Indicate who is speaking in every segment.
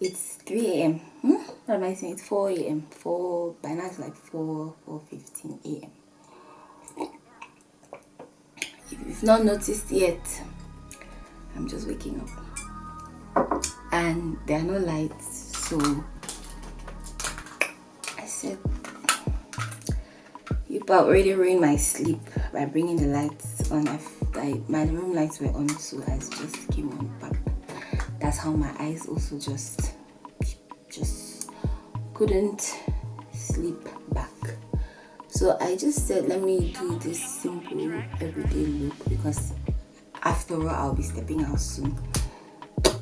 Speaker 1: It's 3 a.m. What am I saying? It's 4 a.m. 4 by now it's like 4:15 a.m. If you've not noticed yet, I'm just waking up. And there are no lights, so I said you already ruined my sleep by bringing the lights on. My room lights were on, so I just came on back. That's how my eyes also just couldn't sleep back. So I just said, let me do this simple everyday look, because after all I'll be stepping out soon.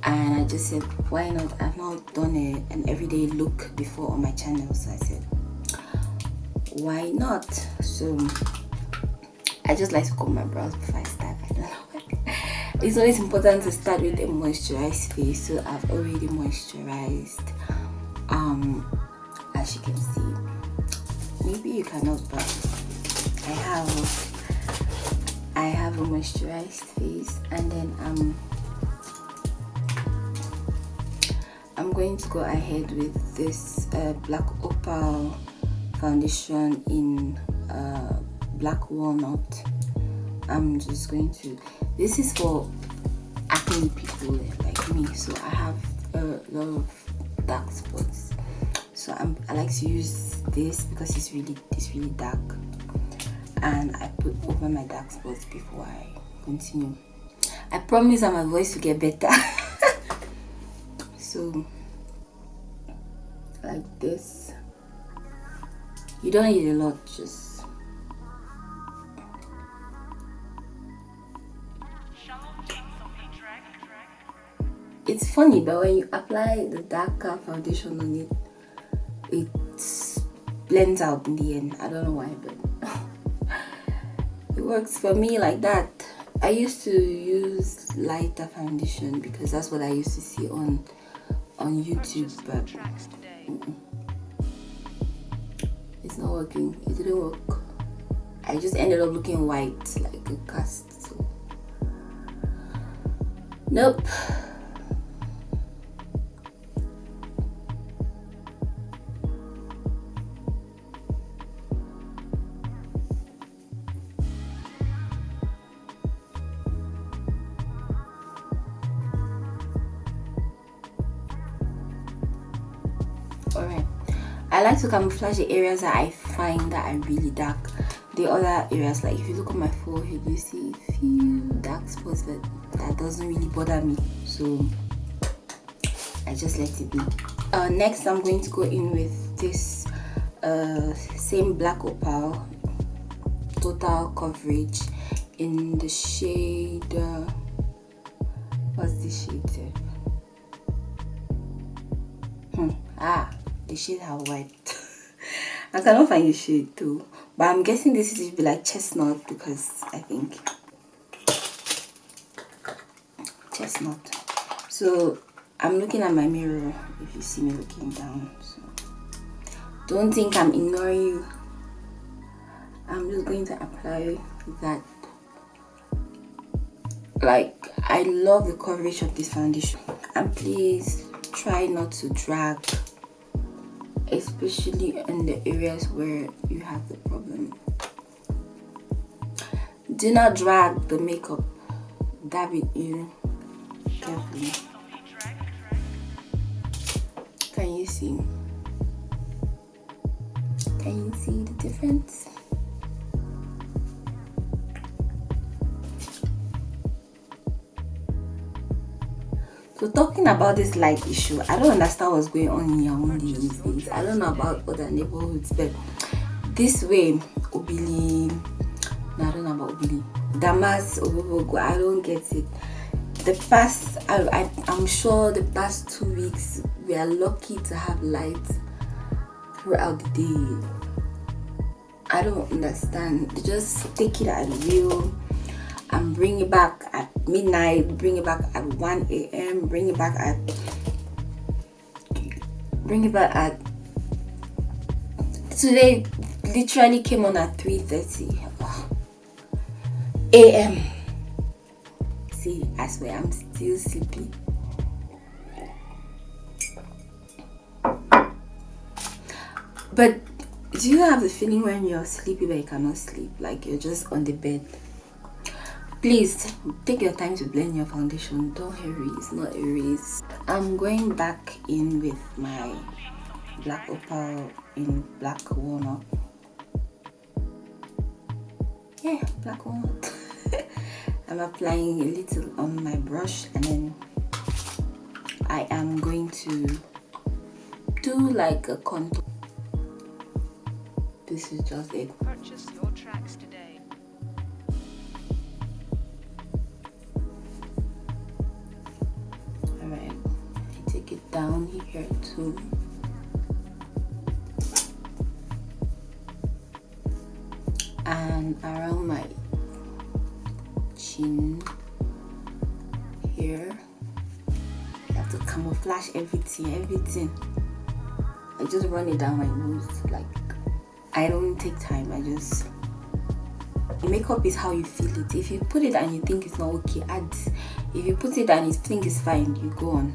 Speaker 1: And I just said, why not? I've not done an everyday look before on my channel, so I said, why not? So I just like to comb my brows before I start. I don't know why. It's always important to start with a moisturized face, so I've already moisturized. As you can see, maybe you cannot, but I have a moisturized face, and then I'm going to go ahead with this black Opal foundation in black walnut. I'm just going to, this is for acne people like me, so I have a lot of dark spots, so I like to use this because it's really dark, and I put over my dark spots before I continue. I promise that my voice will get better. So like this, you don't need a lot, just it's funny, but when you apply the darker foundation on it, it blends out in the end. I don't know why, but it works for me like that. I used to use lighter foundation because that's what I used to see on YouTube, but it's not working. It didn't work. I just ended up looking white like a cast. So nope. Alright, I like to camouflage the areas that I find that are really dark. The other areas, like if you look at my forehead, you see a few dark spots, but that doesn't really bother me, so I just let it be. Next, I'm going to go in with this same black Opal total coverage in the shade what's the shade? The shade are white. I cannot find the shade too, but I'm guessing this is be like chestnut, because I think chestnut. So I'm looking at my mirror, if you see me looking down, so don't think I'm ignoring you. I'm just going to apply that. Like, I love the coverage of this foundation, and please try not to drag, especially in the areas where you have the problem. Do not drag the makeup. Dab it in carefully. Can you see? Can you see the difference? So talking about this light issue, I don't understand what's going on in Yaoundé these days. I don't know about other neighborhoods, but this way, Obili, no, I don't know about Obili, Damas, Obobogo, I don't get it. The past, I'm sure the past 2 weeks, we are lucky to have light throughout the day. I don't understand. They just take it at will and bring it back at midnight, bring it back at 1 a.m, bring it back at today literally came on at 3:30 a.m. See, I swear I'm still sleepy. But do you have the feeling when you're sleepy but you cannot sleep, like you're just on the bed? Please take your time to blend your foundation. Don't hurry, it's not a race. I'm going back in with my black opal in black walnut. Yeah, black walnut. I'm applying a little on my brush, and then I am going to do like a contour. This is just it.
Speaker 2: Purchase your tracks today.
Speaker 1: Alright, I take it down here too. And around my chin here. You have to camouflage everything. I just run it down my nose. Like, I don't take time. I just, makeup is how you feel it. If you put it and you think it's not okay, add. If you put it and you think it's fine, you go on.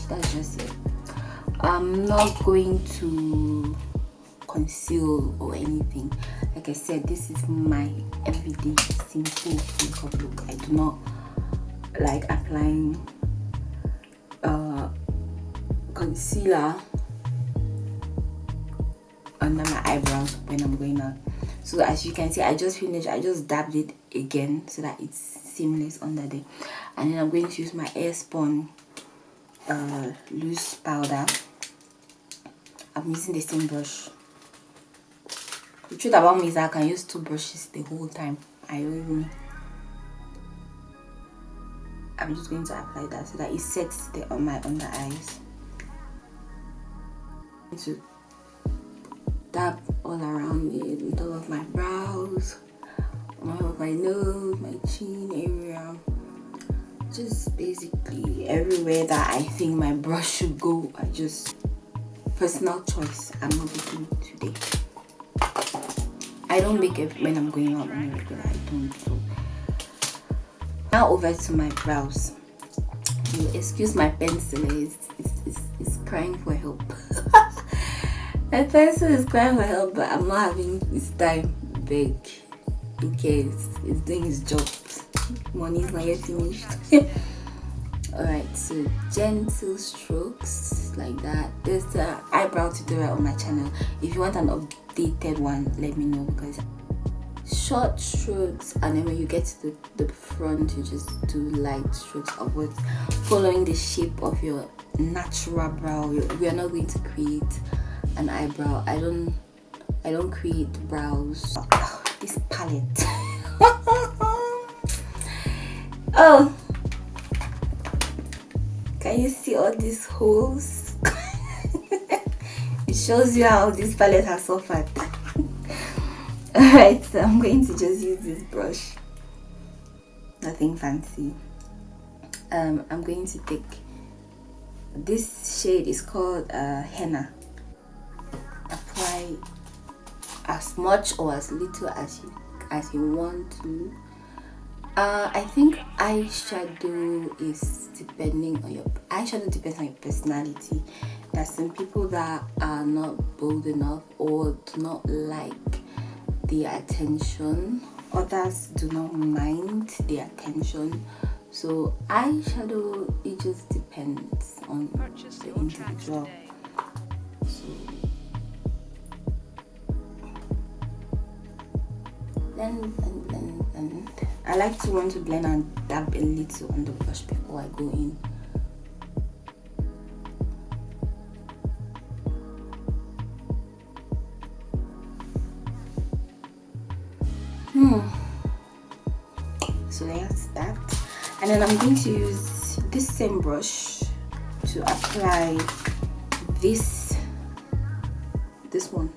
Speaker 1: That's just it. I'm not going to conceal or anything. Like I said, this is my everyday simple makeup look. I do not like applying concealer under my eyebrows when I'm going out. So as you can see, I just finished. I just dabbed it again so that it's seamless under there. And then I'm going to use my Airspun loose powder. I'm using the same brush. The truth about me is that I can use 2 brushes the whole time. I'm just going to apply that so that it sets on my under eyes. To dab all around it, with all of my brows, all of my nose, my chin area, just basically everywhere that I think my brush should go. I just, personal choice. I'm not making it today. I don't make it when I'm going out on a regular. I don't. So now over to my brows. You excuse my pencil. It's crying for help. My pencil is crying for help, but I'm not having this time. Big. Who cares? It's doing its job. Money is not yet finished. Alright, so gentle strokes like that. There's the eyebrow tutorial on my channel. If you want an updated one, let me know, because short strokes, and then when you get to the front, you just do light strokes upwards, following the shape of your natural brow. We are not going to create an eyebrow. I don't create brows. Oh, this palette. Oh, can you see all these holes? It shows you how this palette has suffered. Alright, so I'm going to just use this brush. Nothing fancy. I'm going to take this shade. Is called henna. Apply as much or as little as you want to. I think eyeshadow is depending on your eyeshadow depends on your personality. There's some people that are not bold enough or do not like the attention. Others do not mind the attention. So eyeshadow, it just depends on the individual. So blend. I like to want to blend and dab a little on the brush before I go in. So that's that. And then I'm going to use this same brush to apply this one.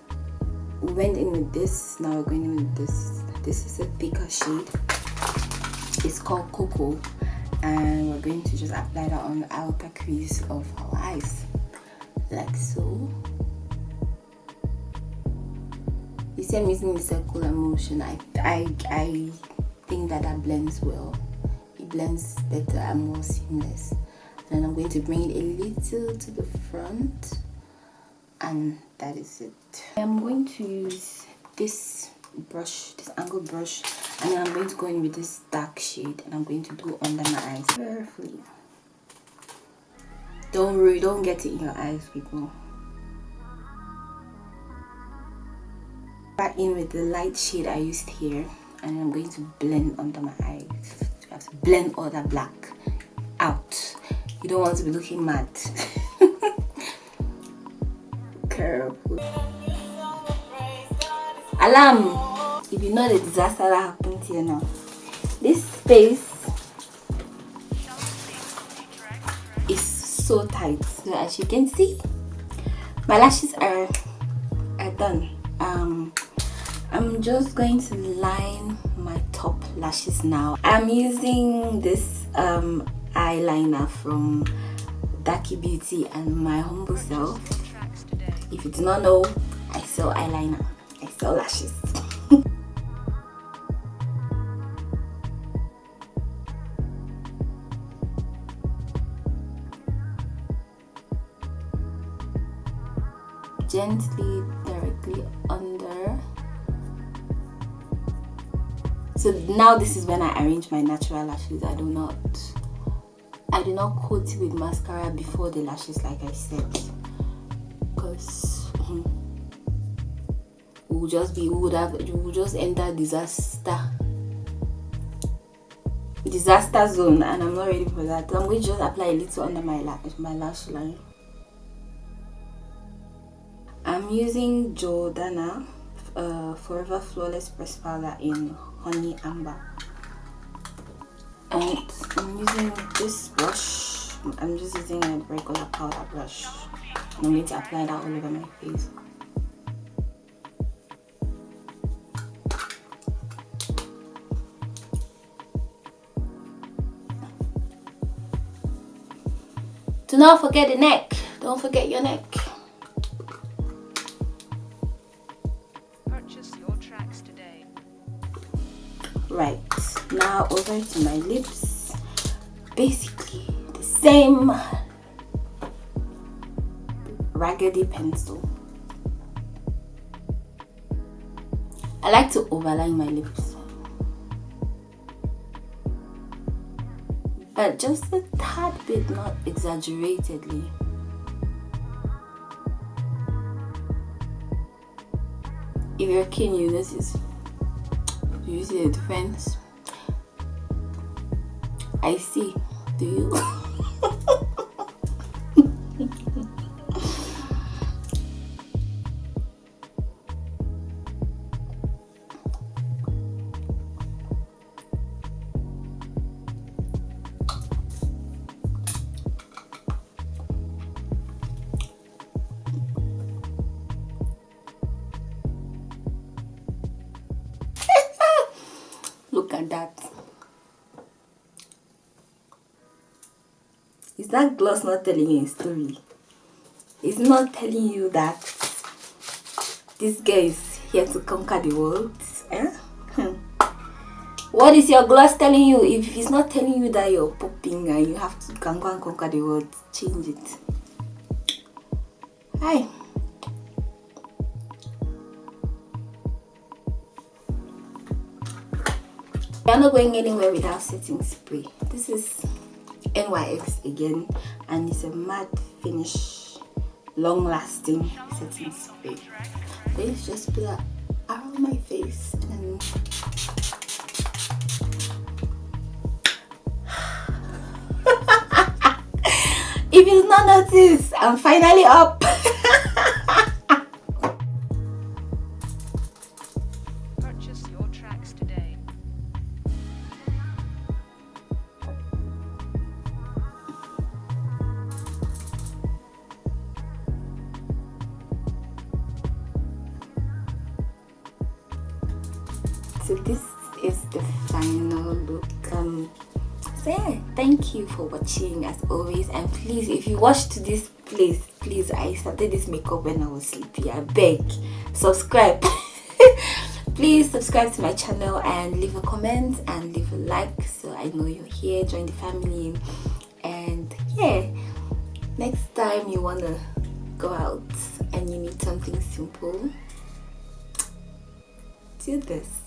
Speaker 1: We went in with this, now we're going in with this. This is a thicker shade. It's called Cocoa, and we're going to just apply that on the outer crease of our eyes, like so. You see I'm using the circular motion. I think that blends well. It blends better and more seamless. And then I'm going to bring it a little to the front, and that is it. I'm going to use this brush, this angle brush, and then I'm going to go in with this dark shade, and I'm going to do under my eyes carefully. Don't worry, don't get it in your eyes, people. Back in with the light shade I used here, and I'm going to blend under my eyes. You have to blend all that black out. You don't want to be looking mad. Careful. Alarm! If you know the disaster that happened here now. This space is so tight. So as you can see, my lashes are done. I'm just going to line my top lashes now. I'm using this eyeliner from Darky Beauty and My Humble Self. If you do not know, I sell eyeliner, I sell lashes. Gently, directly under. So now this is when I arrange my natural lashes. I do not coat it with mascara before the lashes, like I said, because we will just enter disaster zone, and I'm not ready for that. So I'm going to just apply a little under my lash line. I'm using Jordana Forever Flawless Press Powder in Honey Amber, and I'm using this brush. I'm just using a regular powder brush, and I'm going to apply that all over my face. Do not forget the neck. Don't forget your neck. Right, now over to my lips. Basically the same raggedy pencil. I like to overline my lips, but just a tad bit, not exaggeratedly. If you're keen, you notice. You see the difference? I see. Do you? Look at that. Is that gloss not telling you a story? It's not telling you that this guy is here to conquer the world. Eh? What is your gloss telling you? If it's not telling you that you're popping and you have to go and conquer the world, change it. Hi. You're not going anywhere without setting spray. This is NYX again, and it's a matte finish, long lasting setting spray. Let's just put that around my face and if you not notice, I'm finally up.
Speaker 2: Purchase your tracks today.
Speaker 1: So this is the final look. So yeah, thank you for watching as always, and please, if you watched to this place, please, I started this makeup when I was sleepy. I beg, subscribe. Please subscribe to my channel and leave a comment and leave a like so I know you're here. Join the family, and yeah, next time you wanna go out and you need something simple, do this.